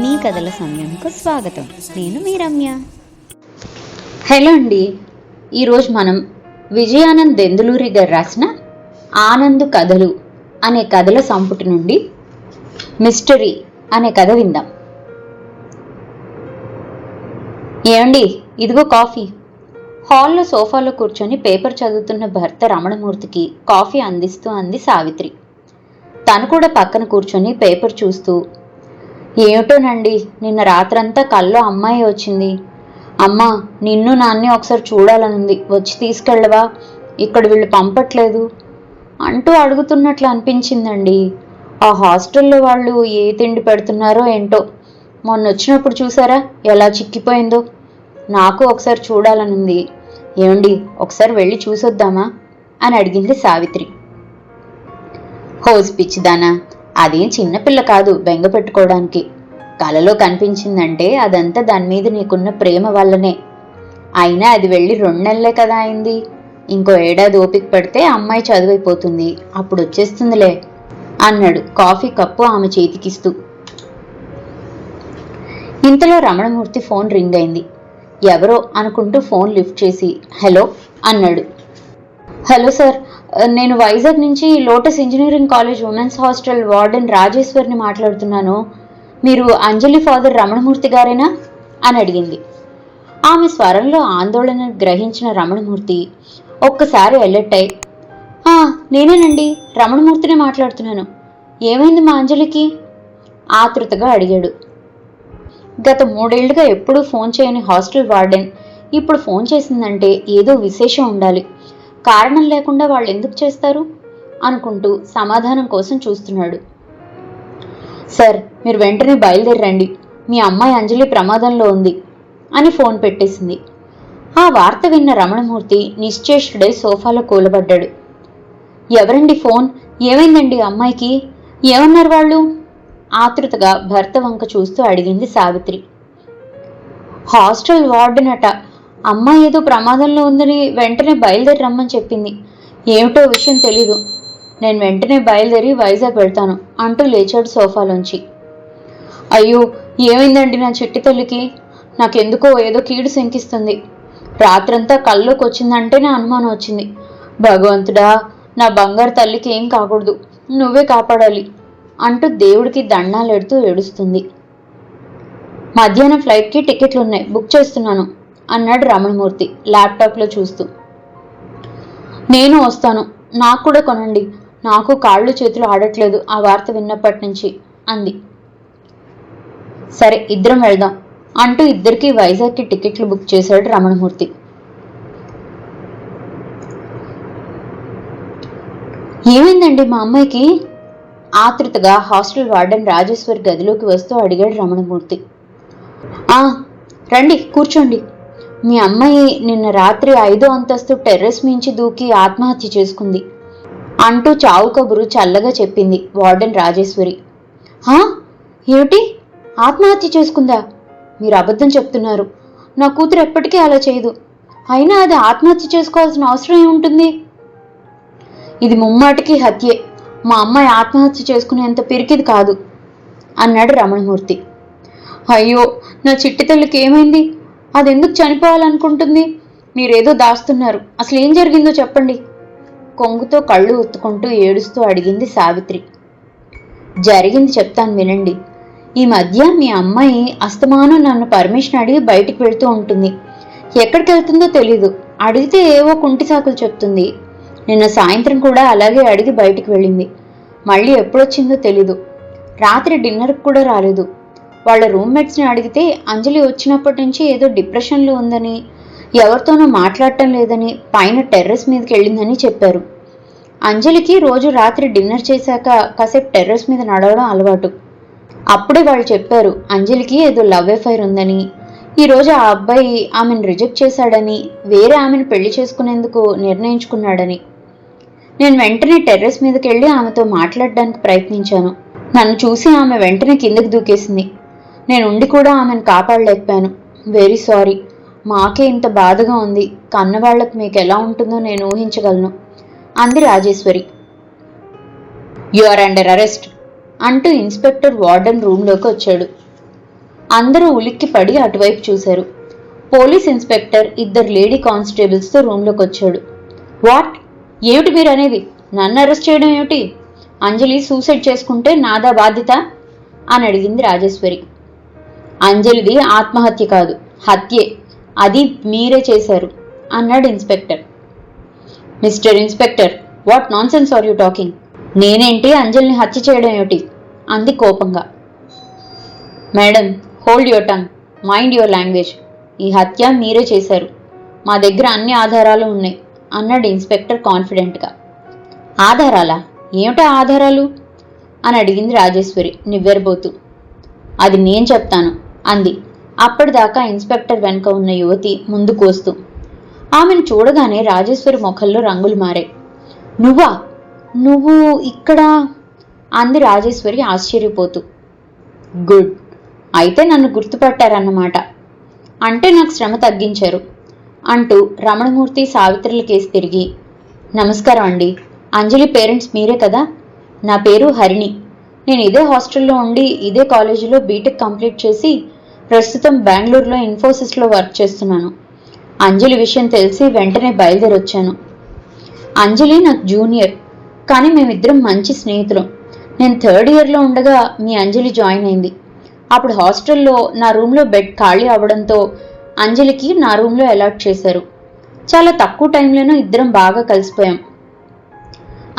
మీ కథల సమయంకు స్వాగతం. నేను మీ రమ్య. హలో అండి. ఈరోజు మనం విజయానంద్ దెందులూరి గారు రాసిన ఆనంద్ కథలు అనే కథల సంపుటి నుండి మిస్టరీ అనే కథ విందాం. ఏమండి, ఇదిగో కాఫీ. హాల్లో సోఫాలో కూర్చొని పేపర్ చదువుతున్న భర్త రమణమూర్తికి కాఫీ అందిస్తూ అంది సావిత్రి. తను కూడా పక్కన కూర్చొని పేపర్ చూస్తూ, ఏమిటోనండి, నిన్న రాత్రంతా కల్లో అమ్మాయి వచ్చింది. అమ్మా, నిన్ను నాన్నే ఒకసారి చూడాలనుంది, వచ్చి తీసుకెళ్ళవా, ఇక్కడ వీళ్ళు పంపట్లేదు అంటూ అడుగుతున్నట్లు అనిపించిందండి. ఆ హాస్టల్లో వాళ్ళు ఏ తిండి పెడుతున్నారో ఏంటో, మొన్న వచ్చినప్పుడు చూసారా ఎలా చిక్కిపోయిందో. నాకు ఒకసారి చూడాలనుంది. ఏమండి, ఒకసారి వెళ్ళి చూసొద్దామా అని అడిగింది సావిత్రి. హోస్ పిచ్చిదానా, అదేం చిన్నపిల్ల కాదు బెంగ పెట్టుకోవడానికి. కలలో కనిపించిందంటే అదంతా దాని మీద నీకున్న ప్రేమ వల్లనే. అయినా అది వెళ్ళి 2 నెలలే కదా అయింది. ఇంకో ఏడాది ఓపిక పడితే అమ్మాయి చదువైపోతుంది, అప్పుడు వచ్చేస్తుందిలే అన్నాడు కాఫీ కప్పు ఆమె చేతికిస్తూ. ఇంతలో రమణమూర్తి ఫోన్ రింగ్ అయింది. ఎవరో అనుకుంటూ ఫోన్ లిఫ్ట్ చేసి హలో అన్నాడు. హలో సార్, నేను వైజాగ్ నుంచి lotus engineering college women's hostel warden రాజేశ్వర్ని మాట్లాడుతున్నాను. మీరు అంజలి ఫాదర్ రమణమూర్తి గారేనా అని అడిగింది. ఆమె స్వరంలో ఆందోళన గ్రహించిన రమణమూర్తి ఒక్కసారి అలర్ట్ అయి, నేనేనండి, రమణమూర్తినే మాట్లాడుతున్నాను. ఏమైంది మా అంజలికి ఆతృతగా అడిగాడు. గత 3 ఏళ్లుగా ఎప్పుడూ ఫోన్ చేయని హాస్టల్ వార్డెన్ ఇప్పుడు ఫోన్ చేసిందంటే ఏదో విశేషం ఉండాలి. కారణం లేకుండా వాళ్ళు ఎందుకు చేస్తారు అనుకుంటూ సమాధానం కోసం చూస్తున్నాడు. సార్, మీరు వెంటనే బయలుదేరండి, మీ అమ్మాయి అంజలి ప్రమాదంలో ఉంది అని ఫోన్ పెట్టేసింది. ఆ వార్త విన్న రమణమూర్తి నిశ్చేష్టుడై సోఫాలో కూలబడ్డాడు. ఎవరండి ఫోన్, ఏమైందండి అమ్మాయికి, ఏమన్నారు వాళ్ళు ఆతృతగా భర్త వంక చూస్తూ అడిగింది సావిత్రి. హాస్టల్ వార్డెన్ అట, అమ్మాయి ఏదో ప్రమాదంలో ఉందని వెంటనే బయలుదేరి రమ్మని చెప్పింది. ఏమిటో విషయం తెలీదు. నేను వెంటనే బయలుదేరి వైజాగ్ వెళ్తాను అంటూ లేచాడు సోఫాలోంచి. అయ్యో, ఏమైందండి నా చిట్టి తల్లికి, నాకెందుకో ఏదో కీడు శంకిస్తుంది. రాత్రంతా కల్లోకి వచ్చిందంటేనే అనుమానం వచ్చింది. భగవంతుడా, నా బంగారు తల్లికి ఏం కాకూడదు, నువ్వే కాపాడాలి అంటూ దేవుడికి దండాలెడుతూ ఏడుస్తుంది. మధ్యాహ్నం ఫ్లైట్కి టికెట్లున్నాయి, బుక్ చేస్తున్నాను అన్నాడు రమణమూర్తి ల్యాప్టాప్లో చూస్తూ. నేను వస్తాను, నాకు కూడా కొనండి, నాకు కాళ్ళు చేతులు ఆడట్లేదు ఆ వార్త విన్నప్పటి నుంచి అంది. సరే, ఇద్దరం వెళ్దాం అంటూ ఇద్దరికి వైజాగ్కి టికెట్లు బుక్ చేశాడు రమణమూర్తి. ఏమైందండి మా అమ్మాయికి ఆతృతగా హాస్టల్ వార్డెన్ రాజేశ్వర్ గదిలోకి వస్తూ అడిగాడు రమణమూర్తి. రండి కూర్చోండి. మీ అమ్మాయి నిన్న రాత్రి 5వ అంతస్తు టెర్రస్ మించి దూకి ఆత్మహత్య చేసుకుంది అంటూ చావు కబురు చల్లగా చెప్పింది వార్డెన్ రాజేశ్వరి. ఏమిటి, ఆత్మహత్య చేసుకుందా? మీరు అబద్ధం చెప్తున్నారు. నా కూతురు ఎప్పటికీ అలా చేయదు. అయినా అది ఆత్మహత్య చేసుకోవాల్సిన అవసరం ఏముంటుంది? ఇది ముమ్మాటికి హత్యే. మా అమ్మాయి ఆత్మహత్య చేసుకునేంత పిరికిది కాదు అన్నాడు రమణమూర్తి. అయ్యో, నా చిట్టి తల్లికి ఏమైంది? అదెందుకు చనిపోవాలనుకుంటుంది? మీరేదో దాస్తున్నారు. అసలు ఏం జరిగిందో చెప్పండి కొంగుతో కళ్ళు ఒత్తుకుంటూ ఏడుస్తూ అడిగింది సావిత్రి. జరిగింది చెప్తాను వినండి. ఈ మధ్య మీ అమ్మాయి అస్తమానం నన్ను పర్మిషన్ అడిగి బయటికి వెళ్తూ ఉంటుంది. ఎక్కడికి వెళ్తుందో తెలీదు. అడిగితే ఏవో కుంటి సాకులు చెప్తుంది. నిన్న సాయంత్రం కూడా అలాగే అడిగి బయటికి వెళ్ళింది. మళ్ళీ ఎప్పుడొచ్చిందో తెలీదు. రాత్రి డిన్నర్కి కూడా రాలేదు. వాళ్ళ రూమ్మేట్స్ని అడిగితే అంజలి వచ్చినప్పటి నుంచి ఏదో డిప్రెషన్లో ఉందని, ఎవరితోనూ మాట్లాడటం లేదని, పైన టెర్రస్ మీదకి వెళ్ళిందని చెప్పారు. అంజలికి రోజు రాత్రి డిన్నర్ చేశాక కాసేపు టెర్రస్ మీద నడవడం అలవాటు. అప్పుడే వాళ్ళు చెప్పారు అంజలికి ఏదో లవ్ అఫైర్ ఉందని, ఈరోజు ఆ అబ్బాయి ఆమెను రిజెక్ట్ చేశాడని, వేరే ఆమెను పెళ్లి చేసుకునేందుకు నిర్ణయించుకున్నాడని. నేను వెంటనే టెర్రస్ మీదకి వెళ్ళి ఆమెతో మాట్లాడడానికి ప్రయత్నించాను. నన్ను చూసి ఆమె వెంటనే కిందకి దూకేసింది. నేను ఉండి కూడా ఆమెను కాపాడలేకపోయాను. Very sorry. మాకే ఇంత బాధగా ఉంది. కన్నవాళ్లకు మీకు ఎలా ఉంటుందో నేను ఊహించగలను అంది Rajeshwari. You are under arrest అంటూ ఇన్స్పెక్టర్ వార్డెన్ రూంలోకి వచ్చాడు. అందరూ ఉలిక్కిపడి అటువైపు చూశారు. పోలీస్ ఇన్స్పెక్టర్ 2 లేడీ కానిస్టేబుల్స్తో రూంలోకి వచ్చాడు. వాట్? ఏమిటి మీరు అనేది? నన్ను అరెస్ట్ చేయడం ఏమిటి? అంజలి సూసైడ్ చేసుకుంటే నాదా బాధ్యత అని అడిగింది రాజేశ్వరి. అంజలిది ఆత్మహత్య కాదు, హత్యే. అది మీరే చేశారు అన్నాడు inspector. Mister inspector, what nonsense are you talking? నేనేంటి అంజలిని హత్య చేయడం ఏమిటి అంది కోపంగా. Madam, hold your tongue, mind your language. ఈ హత్య మీరే చేశారు, మా దగ్గర అన్ని ఆధారాలు ఉన్నాయి అన్నాడు ఇన్స్పెక్టర్ కాన్ఫిడెంట్గా. ఆధారాలా? ఏమిటా ఆధారాలు అని అడిగింది రాజేశ్వరి నివ్వెరబోతూ. అది నేను చెప్తాను అంది అప్పటిదాకా ఇన్స్పెక్టర్ వెనుక ఉన్న యువతి ముందుకు వస్తూ. ఆమెను చూడగానే రాజేశ్వరి ముఖంలో రంగులు మారాయి. నువ్వా? నువ్వు ఇక్కడ? అంది రాజేశ్వరి ఆశ్చర్యపోతూ. గుడ్, అయితే నన్ను గుర్తుపట్టారన్నమాట. అంటే నాకు శ్రమ తగ్గించారు అంటూ రమణమూర్తి సావిత్రుల కేసు తిరిగి, నమస్కారం అండి, అంజలి పేరెంట్స్ మీరే కదా? నా పేరు హరిణి. నేను ఇదే హాస్టల్లో ఉండి ఇదే కాలేజీలో బీటెక్ కంప్లీట్ చేసి ప్రస్తుతం బెంగళూరులో ఇన్ఫోసిస్లో వర్క్ చేస్తున్నాను. అంజలి విషయం తెలిసి వెంటనే బయలుదేరొచ్చాను. అంజలి నాకు జూనియర్, కానీ మేమిద్దరం మంచి స్నేహితులం. నేను 3rd ఇయర్లో ఉండగా మీ అంజలి జాయిన్ అయింది. అప్పుడు హాస్టల్లో నా రూమ్లో బెడ్ ఖాళీ అవ్వడంతో అంజలికి నా రూమ్లో అలాట్ చేశారు. చాలా తక్కువ టైంలోనూ ఇద్దరం బాగా కలిసిపోయాం.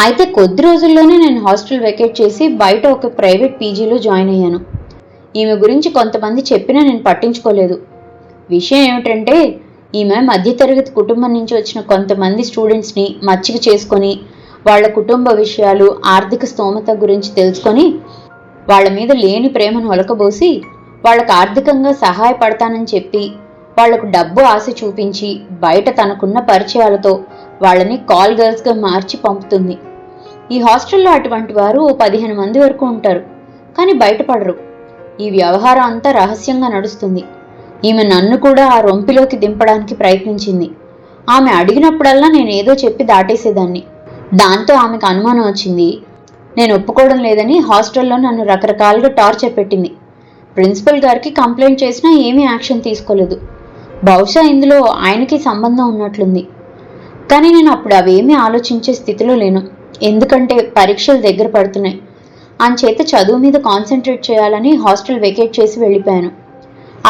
అయితే కొద్ది రోజుల్లోనే నేను హాస్టల్ వెకేట్ చేసి బయట ఒక ప్రైవేట్ పీజీలో జాయిన్ అయ్యాను. ఈమె గురించి కొంతమంది చెప్పినా నేను పట్టించుకోలేదు. విషయం ఏమిటంటే, ఈమె మధ్యతరగతి కుటుంబం నుంచి వచ్చిన కొంతమంది స్టూడెంట్స్ని మచ్చిక చేసుకొని వాళ్ల కుటుంబ విషయాలు, ఆర్థిక స్తోమత గురించి తెలుసుకొని వాళ్ల మీద లేని ప్రేమను ఒలకబోసి వాళ్లకు ఆర్థికంగా సహాయపడతానని చెప్పి వాళ్లకు డబ్బు ఆశ చూపించి బయట తనకున్న పరిచయాలతో వాళ్ళని కాల్ గర్ల్స్గా మార్చి పంపుతుంది. ఈ హాస్టల్లో అటువంటి వారు 15 మంది వరకు ఉంటారు, కానీ బయటపడరు. ఈ వ్యవహారం అంతా రహస్యంగా నడుస్తుంది. ఈమె నన్ను కూడా ఆ రొంపిలోకి దింపడానికి ప్రయత్నించింది. ఆమె అడిగినప్పుడల్లా నేనేదో చెప్పి దాటేసేదాన్ని. దాంతో ఆమెకు అనుమానం వచ్చింది. నేను ఒప్పుకోవడం లేదని హాస్టల్లో నన్ను రకరకాలుగా టార్చర్ పెట్టింది. ప్రిన్సిపల్ గారికి కంప్లైంట్ చేసినా ఏమీ యాక్షన్ తీసుకోలేదు. బహుశా ఇందులో ఆయనకి సంబంధం ఉన్నట్లుంది. కానీ నేను అప్పుడు అవేమీ ఆలోచించే స్థితిలో లేను. ఎందుకంటే పరీక్షలు దగ్గర పడుతున్నాయి. అంచేత చదువు మీద కాన్సన్ట్రేట్ చేయాలని హాస్టల్ వెకేట్ చేసి వెళ్ళిపోయాను.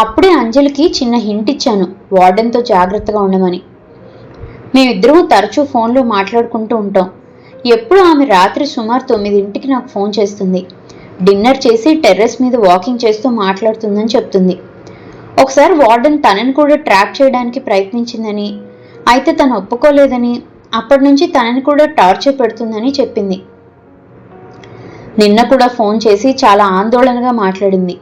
అప్పుడే అంజలికి చిన్న హింట్ ఇచ్చాను, వార్డెన్తో జాగ్రత్తగా ఉండమని. మేమిద్దరము తరచూ ఫోన్లో మాట్లాడుకుంటూ ఉంటాం. ఎప్పుడు ఆమె రాత్రి సుమారు 9ంటికి నాకు ఫోన్ చేస్తుంది. డిన్నర్ చేసి టెర్రస్ మీద వాకింగ్ చేస్తూ మాట్లాడుతుందని చెప్తుంది. ఒకసారి వార్డెన్ తనని కూడా ట్రాప్ చేయడానికి ప్రయత్నించిందని, అయితే తను ఒప్పుకోలేదని, అప్పటి నుంచి తనని కూడా టార్చర్ పెడుతుందని చెప్పింది. నిన్న కూడా ఫోన్ చేసి చాలా ఆందోళనగా మాట్లాడింది.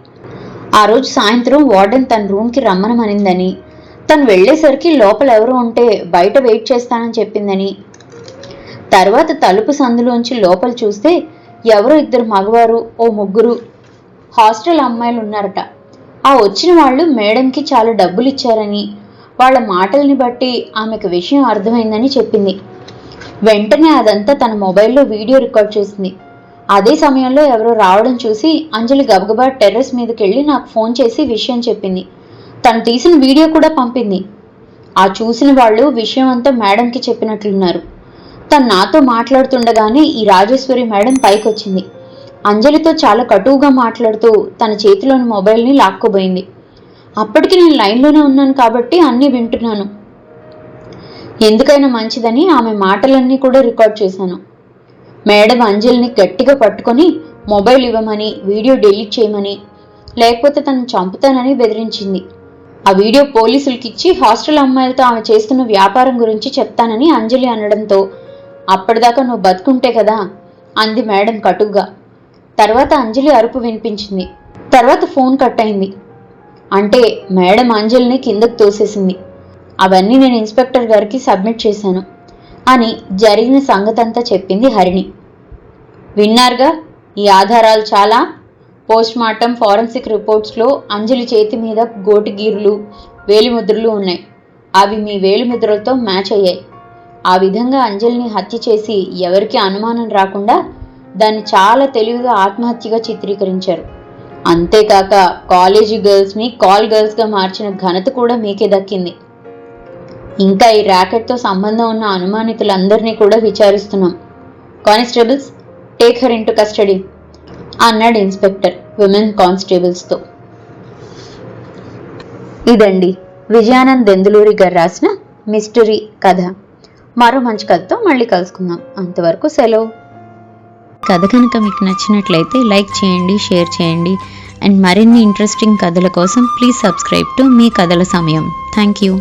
ఆ రోజు సాయంత్రం వార్డెన్ తన రూమ్కి రమ్మనమనిందని, తను వెళ్లేసరికి లోపల ఎవరో ఉంటే బయట వెయిట్ చేస్తానని చెప్పిందని, తర్వాత తలుపు సందులోంచి లోపల చూస్తే ఎవరో 2 మగవారు, ఓ 3 హాస్టల్ అమ్మాయిలు ఉన్నారట. ఆ వచ్చిన వాళ్ళు మేడంకి చాలా డబ్బులు ఇచ్చారని, వాళ్ళ మాటల్ని బట్టి ఆమెకు విషయం అర్థమైందని చెప్పింది. వెంటనే అదంతా తన మొబైల్లో వీడియో రికార్డ్ చేసింది. అదే సమయంలో ఎవరో రావడం చూసి అంజలి గబగబా టెర్రస్ మీదకెళ్ళి నాకు ఫోన్ చేసి విషయం చెప్పింది. తను తీసిన వీడియో కూడా పంపింది. ఆ చూసిన వాళ్ళు విషయం అంతా మేడంకి చెప్పినట్లున్నారు. తను నాతో మాట్లాడుతుండగానే ఈ రాజేశ్వరి మేడం పైకొచ్చింది. అంజలితో చాలా కటువుగా మాట్లాడుతూ తన చేతిలోని మొబైల్ని లాక్కోబోయింది. అప్పటికి నేను లైన్లోనే ఉన్నాను కాబట్టి అన్నీ వింటున్నాను. ఎందుకైనా మంచిదని ఆమె మాటలన్నీ కూడా రికార్డ్ చేశాను. మేడం అంజలిని గట్టిగా పట్టుకొని మొబైల్ ఇవ్వమని, వీడియో డిలీట్ చేయమని, లేకపోతే తను చంపుతానని బెదిరించింది. ఆ వీడియో పోలీసులకి ఇచ్చి హాస్టల్ అమ్మాయిలతో ఆమె చేస్తున్న వ్యాపారం గురించి చెప్తానని అంజలి అనడంతో, అప్పటిదాకా నువ్వు బతుకుంటే కదా అంది మేడం కటువుగా. తర్వాత అంజలి అరుపు వినిపించింది. తర్వాత ఫోన్ కట్ అయింది. అంటే మేడం అంజలిని కిందకు తోసేసింది. అవన్నీ నేను ఇన్స్పెక్టర్ గారికి సబ్మిట్ చేశాను అని జరిగిన సంగతంతా చెప్పింది హరిణి. విన్నారుగా, ఈ ఆధారాలు చాలా. పోస్ట్మార్టం ఫారెన్సిక్ రిపోర్ట్స్లో అంజలి చేతి మీద గోటి గీరులు, వేలిముద్రలు ఉన్నాయి. అవి మీ వేలిముద్రలతో మ్యాచ్ అయ్యాయి. ఆ విధంగా అంజలిని హత్య చేసి ఎవరికి అనుమానం రాకుండా దాన్ని చాలా తెలివిగా ఆత్మహత్యగా చిత్రీకరించారు. అంతేకాక కాలేజీ గర్ల్స్ని కాల్ గర్ల్స్గా మార్చిన ఘనత కూడా మీకే దక్కింది. ఇంకా ఈ ర్యాకెట్తో సంబంధం ఉన్న అనుమానితులందరినీ కూడా విచారిస్తున్నాం. Constables, take her into custody అన్నాడు ఇన్స్పెక్టర్ విమెన్ కానిస్టేబుల్స్తో. ఇదండి విజయానంద్ దెందులూరి గారు రాసిన మిస్టరీ కథ. మరో మంచి కథతో మళ్ళీ కలుసుకుందాం. అంతవరకు సెలవు. కథ కనుక మీకు నచ్చినట్లయితే లైక్ చేయండి, షేర్ చేయండి. అండ్ మరిన్ని ఇంట్రెస్టింగ్ కథల కోసం ప్లీజ్ సబ్స్క్రైబ్ టు మీ కథల సమయం. Thank you.